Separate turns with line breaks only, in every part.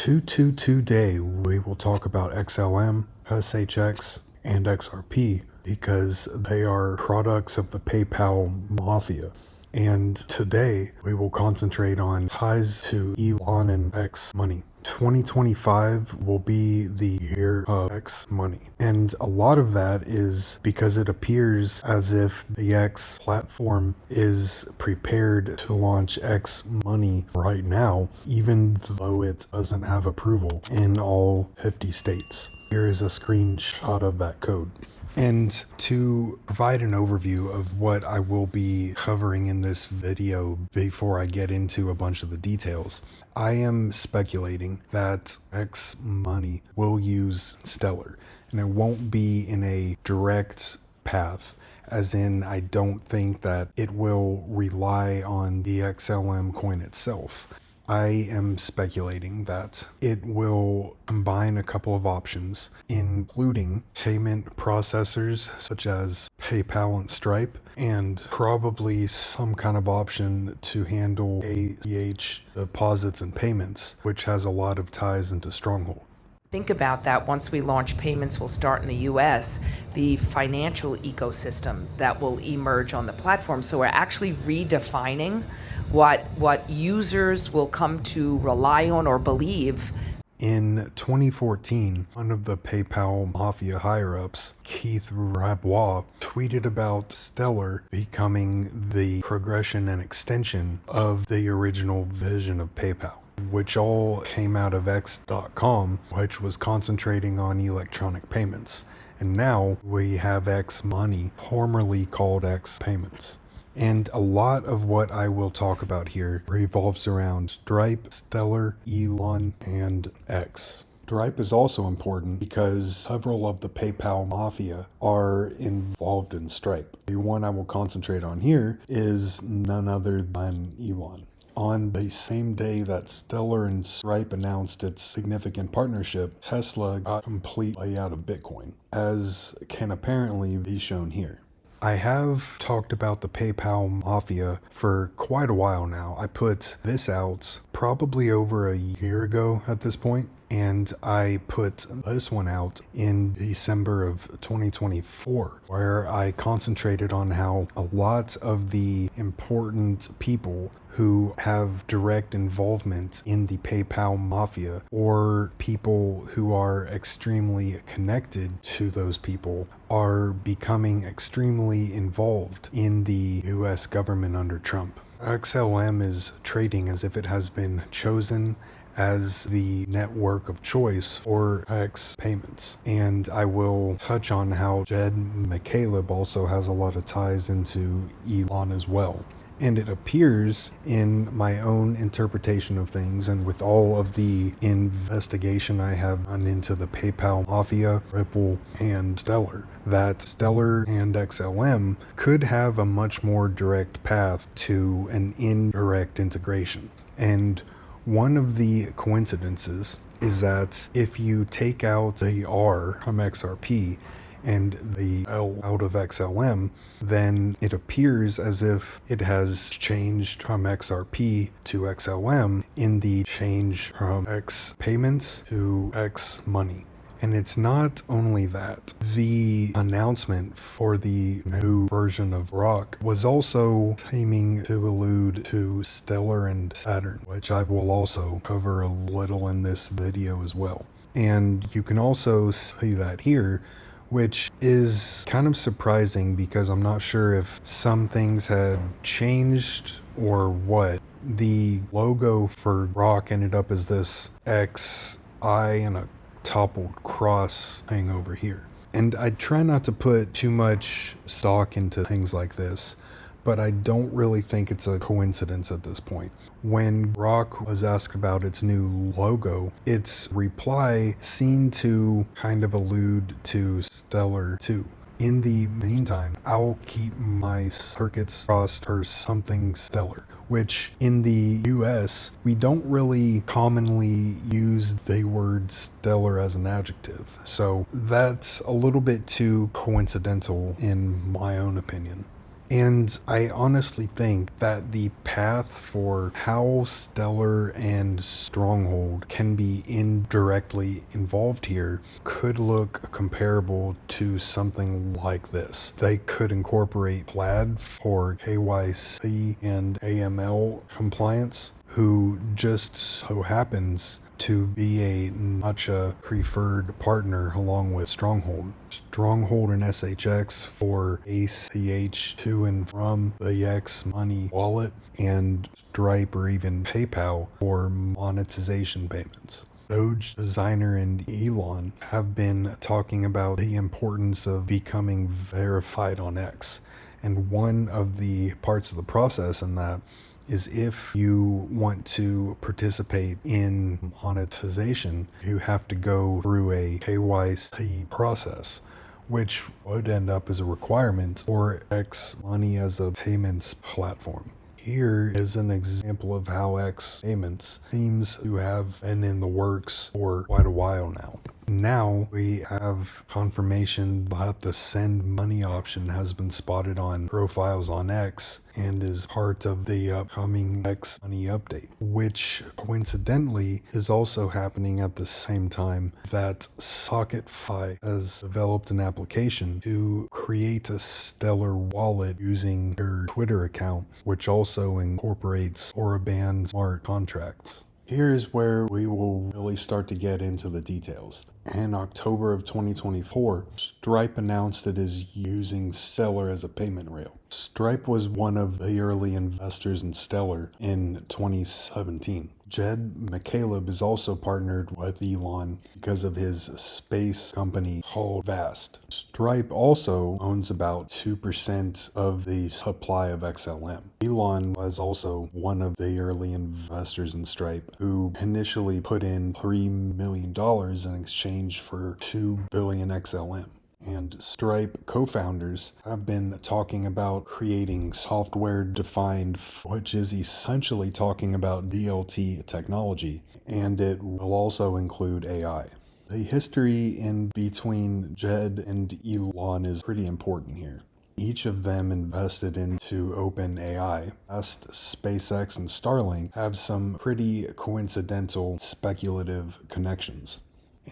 Today, we will talk about XLM, SHX, and XRP because they are products of the PayPal Mafia. And today, we will concentrate on ties to Elon and X money. 2025 will be the year of X money. And a lot of that is because it appears as if the X platform is prepared to launch X money right now, even though it doesn't have approval in all 50 states. Here is a screenshot of that code. And to provide an overview of what I will be covering in this video before I get into a bunch of the details, I am speculating that X money will use Stellar, and it won't be in a direct path, as in I don't think that it will rely on the XLM coin itself. I am speculating that it will combine a couple of options, including payment processors such as PayPal and Stripe, and probably some kind of option to handle ACH deposits and payments, which has a lot of ties into Stronghold.
Think about that. Once we launch payments, will start in the US, the financial ecosystem that will emerge on the platform. So we're actually redefining what users will come to rely on or believe.
In 2014, one of the PayPal Mafia higher-ups, Keith Rabois, tweeted about Stellar becoming the progression and extension of the original vision of PayPal, which all came out of X.com, which was concentrating on electronic payments. And now we have X Money, formerly called X Payments. And a lot of what I will talk about here revolves around Stripe, Stellar, Elon, and X. Stripe is also important because several of the PayPal Mafia are involved in Stripe. The one I will concentrate on here is none other than Elon. On the same day that Stellar and Stripe announced its significant partnership, Tesla got completely out of Bitcoin, as can apparently be shown here. I have talked about the PayPal Mafia for quite a while now. I put this out probably over a year ago at this point, and I put this one out in December of 2024, where I concentrated on how a lot of the important people who have direct involvement in the PayPal Mafia, or people who are extremely connected to those people, are becoming extremely involved in the US government under Trump. XLM is trading as if it has been chosen as the network of choice for X payments. And I will touch on how Jed McCaleb also has a lot of ties into Elon as well. And it appears in my own interpretation of things, and with all of the investigation I have done into the PayPal Mafia, Ripple, and Stellar, that Stellar and XLM could have a much more direct path to an indirect integration. And one of the coincidences is that if you take out the R from XRP and the L out of XLM, then it appears as if it has changed from XRP to XLM in the change from X payments to X money. And it's not only that. The announcement for the new version of Rock was also aiming to allude to Stellar and Saturn, which I will also cover a little in this video as well. And you can also see that here, which is kind of surprising because I'm not sure if some things had changed or what. The logo for Rock ended up as this XI and a toppled cross thing over here. And I try not to put too much stock into things like this, but I don't really think it's a coincidence at this point. When Rock was asked about its new logo, its reply seemed to kind of allude to Stellar too. In the meantime, I'll keep my circuits crossed for something stellar, which in the US, we don't really commonly use the word stellar as an adjective. So that's a little bit too coincidental in my own opinion. And I honestly think that the path for how Stellar and Stronghold can be indirectly involved here could look comparable to something like this. They could incorporate Plaid for KYC and AML compliance, who just so happens to be a matcha preferred partner along with Stronghold. Stronghold and SHX for ACH to and from the X Money wallet, and Stripe or even PayPal for monetization payments. Doge Designer and Elon have been talking about the importance of becoming verified on X. And one of the parts of the process in that is if you want to participate in monetization, you have to go through a KYC process, which would end up as a requirement for X Money as a payments platform. Here is an example of how X Payments seems to have been in the works for quite a while now. Now we have confirmation that the send money option has been spotted on profiles on X and is part of the upcoming X Money update, which coincidentally is also happening at the same time that SocketFi has developed an application to create a Stellar wallet using their Twitter account, which also incorporates Oraban smart contracts. Here's where we will really start to get into the details. In October of 2024, Stripe announced it is using Stellar as a payment rail. Stripe was one of the early investors in Stellar in 2017. Jed McCaleb is also partnered with Elon because of his space company called Vast. Stripe also owns about 2% of the supply of XLM. Elon was also one of the early investors in Stripe who initially put in $3 million in exchange for 2 billion XLM. And Stripe co-founders have been talking about creating software-defined, which is essentially talking about DLT technology, and it will also include AI. The history in between Jed and Elon is pretty important here. Each of them invested into OpenAI. Past SpaceX and Starlink have some pretty coincidental speculative connections.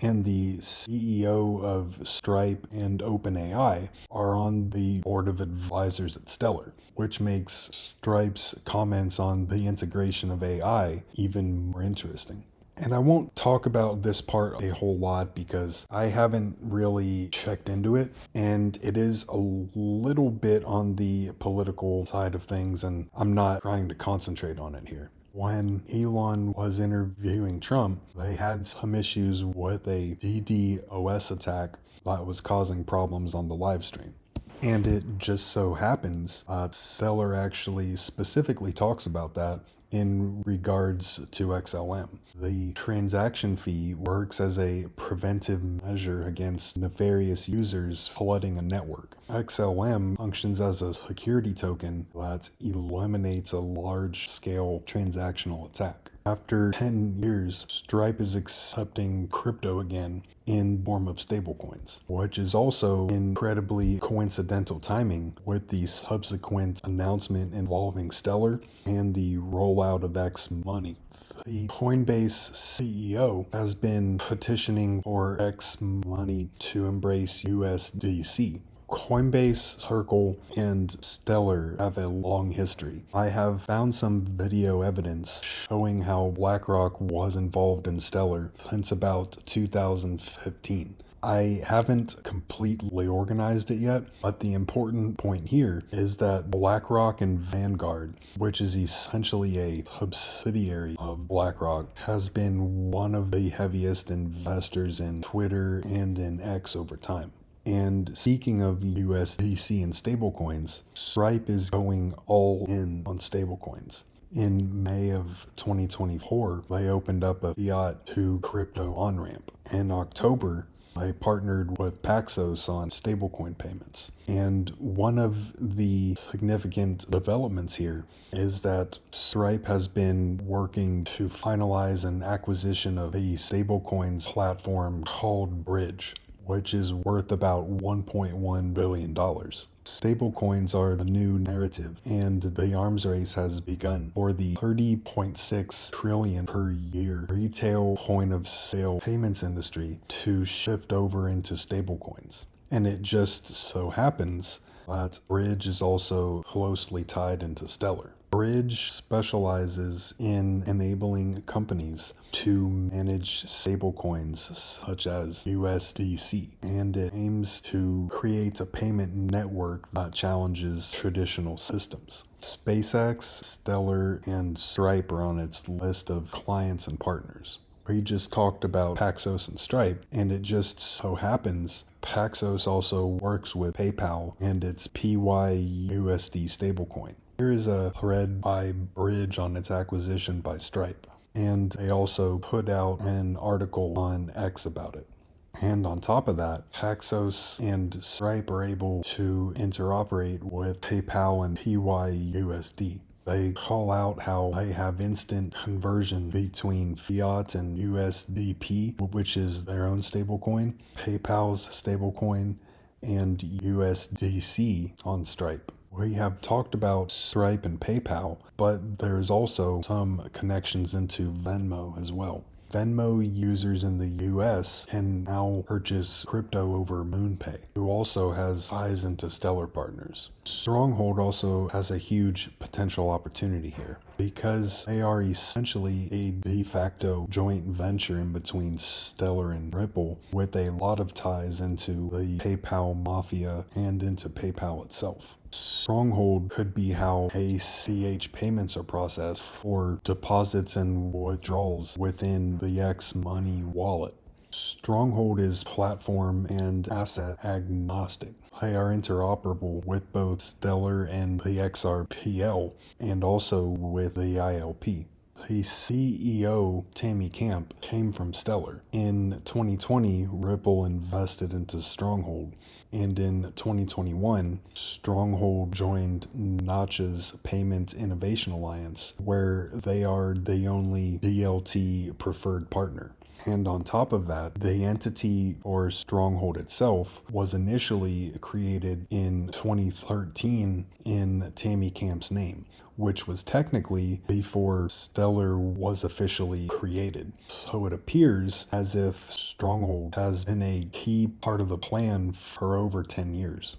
And the CEO of Stripe and OpenAI are on the board of advisors at Stellar, which makes Stripe's comments on the integration of AI even more interesting. And I won't talk about this part a whole lot because I haven't really checked into it, and it is a little bit on the political side of things, and I'm not trying to concentrate on it here. When Elon was interviewing Trump, they had some issues with a DDoS attack that was causing problems on the live stream. And it just so happens Stellar actually specifically talks about that in regards to XLM. The transaction fee works as a preventive measure against nefarious users flooding a network. XLM functions as a security token that eliminates a large-scale transactional attack. After 10 years, Stripe is accepting crypto again in form of stablecoins, which is also incredibly coincidental timing with the subsequent announcement involving Stellar and the rollout of X Money. The Coinbase CEO has been petitioning for X Money to embrace USDC. Coinbase, Circle, and Stellar have a long history. I have found some video evidence showing how BlackRock was involved in Stellar since about 2015. I haven't completely organized it yet, but the important point here is that BlackRock and Vanguard, which is essentially a subsidiary of BlackRock, has been one of the heaviest investors in Twitter and in X over time. And speaking of USDC and stablecoins, Stripe is going all in on stablecoins. In May of 2024, they opened up a fiat to crypto on-ramp. In October, they partnered with Paxos on stablecoin payments. And one of the significant developments here is that Stripe has been working to finalize an acquisition of a stablecoins platform called Bridge, which is worth about $1.1 billion. Stablecoins are the new narrative, and the arms race has begun for the $30.6 trillion per year retail point of sale payments industry to shift over into stablecoins. And it just so happens that Bridge is also closely tied into Stellar. Bridge specializes in enabling companies to manage stablecoins such as USDC, and it aims to create a payment network that challenges traditional systems. SpaceX, Stellar, and Stripe are on its list of clients and partners. We just talked about Paxos and Stripe, and it just so happens Paxos also works with PayPal and its PYUSD stablecoin. Here is a thread by Bridge on its acquisition by Stripe, and they also put out an article on X about it. And on top of that, Paxos and Stripe are able to interoperate with PayPal and PYUSD. They call out how they have instant conversion between fiat and USDP, which is their own stablecoin, PayPal's stablecoin, and USDC on Stripe. We have talked about Stripe and PayPal, but there's also some connections into Venmo as well. Venmo users in the US can now purchase crypto over MoonPay, who also has ties into Stellar Partners. Stronghold also has a huge potential opportunity here because they are essentially a de facto joint venture in between Stellar and Ripple with a lot of ties into the PayPal MAFIA and into PayPal itself. Stronghold could be how ACH payments are processed for deposits and withdrawals within the X Money wallet. Stronghold is platform and asset agnostic. They are interoperable with both Stellar and the XRPL, and also with the ILP. The CEO, Tammy Camp, came from Stellar. In 2020, Ripple invested into Stronghold, and in 2021, Stronghold joined Notch's Payment Innovation Alliance, where they are the only DLT preferred partner. And on top of that, the entity or Stronghold itself was initially created in 2013 in Tammy Camp's name, which was technically before Stellar was officially created. So it appears as if Stronghold has been a key part of the plan for over 10 years.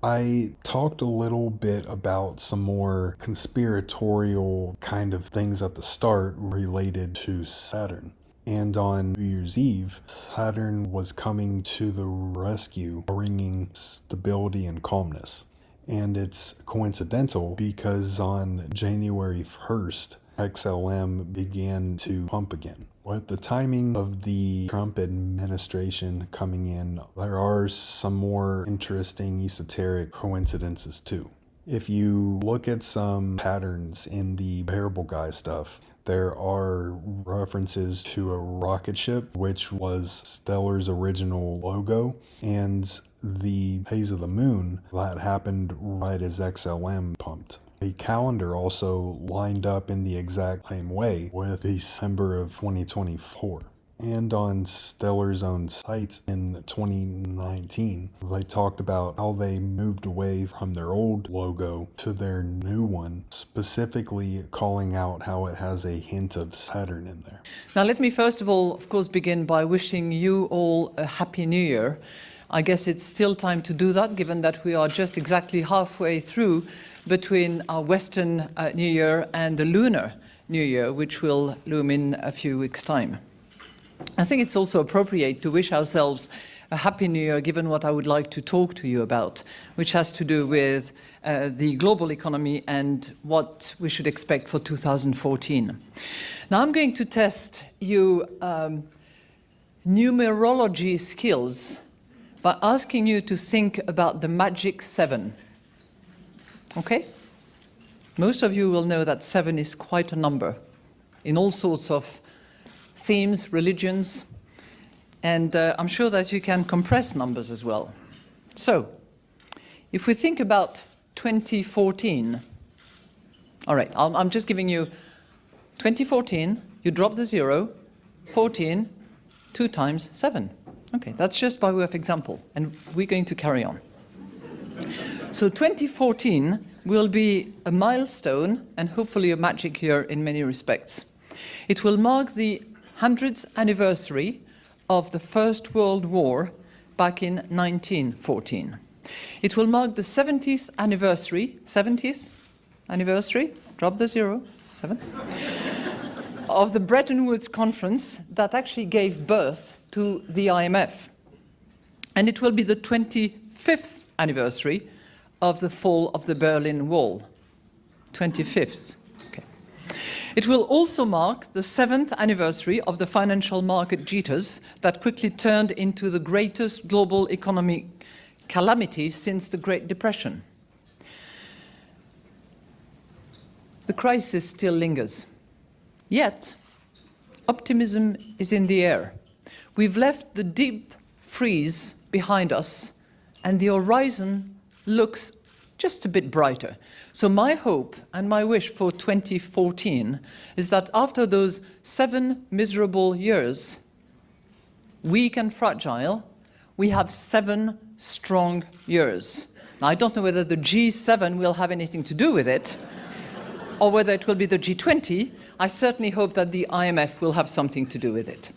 I talked a little bit about some more conspiratorial kind of things at the start related to Saturn. And on New Year's Eve, Saturn was coming to the rescue, bringing stability and calmness. And it's coincidental because on January 1st, XLM began to pump again. With the timing of the Trump administration coming in, there are some more interesting esoteric coincidences too. If you look at some patterns in the Variable Guy stuff, there are references to a rocket ship, which was Stellar's original logo, and the phase of the moon that happened right as XLM pumped. The calendar also lined up in the exact same way with December of 2024. And on Stellar's own site in 2019, they talked about how they moved away from their old logo to their new one, specifically calling out how it has a hint of Saturn in there.
Now, let me first of all, of course, begin by wishing you all a Happy New Year. I guess it's still time to do that, given that we are just exactly halfway through between our Western New Year and the Lunar New Year, which will loom in a few weeks' time. I think it's also appropriate to wish ourselves a Happy New Year, given what I would like to talk to you about, which has to do with the global economy and what we should expect for 2014. Now, I'm going to test you numerology skills by asking you to think about the magic 7. Okay? Most of you will know that 7 is quite a number in all sorts of themes, religions, and I'm sure that you can compress numbers as well. So, if we think about 2014, all right, I'm just giving you 2014, you drop the 0, 14, 2 times 7. Okay, that's just by way of example, and we're going to carry on. So 2014 will be a milestone and hopefully a magic year in many respects. It will mark the 100th anniversary of the First World War back in 1914. It will mark the 70th anniversary, drop the zero, 7, of the Bretton Woods Conference that actually gave birth to the IMF. And it will be the 25th anniversary of the fall of the Berlin Wall. 25th. Okay. It will also mark the 7th anniversary of the financial market jitters that quickly turned into the greatest global economic calamity since the Great Depression. The crisis still lingers. Yet, optimism is in the air. We've left the deep freeze behind us, and the horizon looks just a bit brighter. So my hope and my wish for 2014 is that after those 7 miserable years, weak and fragile, we have 7 strong years. Now, I don't know whether the G7 will have anything to do with it, or whether it will be the G20. I certainly hope that the IMF will have something to do with it.